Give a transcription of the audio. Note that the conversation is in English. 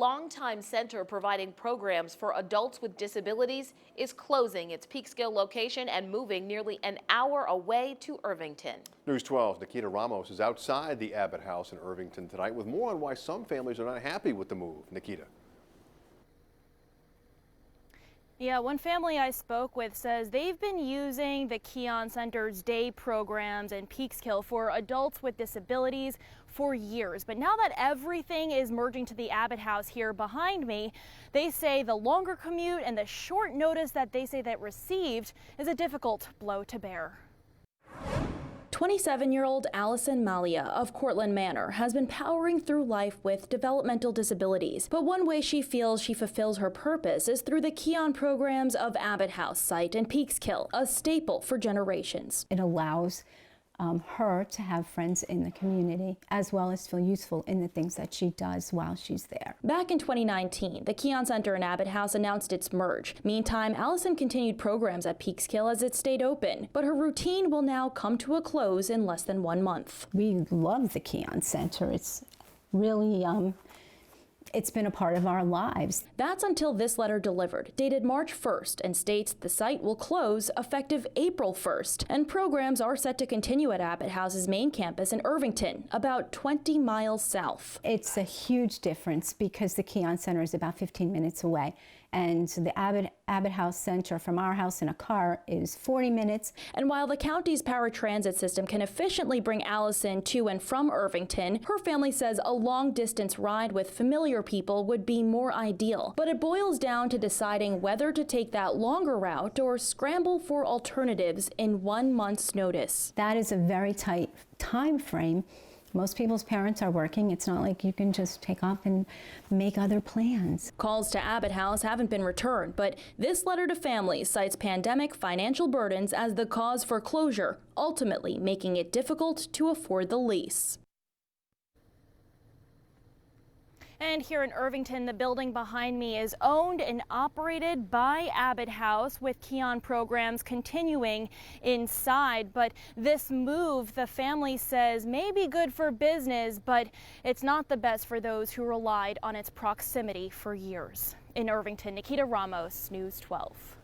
longtime center providing programs for adults with disabilities is closing its Peekskill location and moving nearly an hour away to Irvington. News 12, Nikita Ramos is outside the Abbott House in Irvington tonight with more on why some families are not happy with the move. Nikita. Yeah, one family I spoke with says they've been using the Keon Center's day programs and Peekskill for adults with disabilities for years. But now that everything is merging to the Abbott House here behind me, they say the longer commute and the short notice that they say that received is a difficult blow to bear. 27-year-old Allison Malia of Cortland Manor has been powering through life with developmental disabilities. But one way she feels she fulfills her purpose is through the Keon programs of Abbott House site and Peekskill, a staple for generations. It allows her to have friends in the community as well as feel useful in the things that she does while she's there. Back in 2019, the Keon Center and Abbott House announced its merge. Meantime, Allison continued programs at Peekskill as it stayed open, but her routine will now come to a close in less than 1 month. We love the Keon Center. It's really it's been a part of our lives. That's until this letter delivered, dated March 1st, and states the site will close effective April 1st. And programs are set to continue at Abbott House's main campus in Irvington, about 20 miles south. It's a huge difference because the Keon Center is about 15 minutes away. And the Abbott House Center from our house in a car is 40 minutes. And while the county's paratransit system can efficiently bring Allison to and from Irvington, her family says a long-distance ride with familiar people would be more ideal. But it boils down to deciding whether to take that longer route or scramble for alternatives in 1 month's notice. That is a very tight time frame. Most people's parents are working. It's not like you can just take off and make other plans. Calls to Abbott House haven't been returned, but this letter to families cites pandemic financial burdens as the cause for closure, ultimately making it difficult to afford the lease. And here in Irvington, the building behind me is owned and operated by Abbott House, with Keon programs continuing inside. But this move, the family says, may be good for business, but it's not the best for those who relied on its proximity for years. In Irvington, Nikita Ramos, News 12.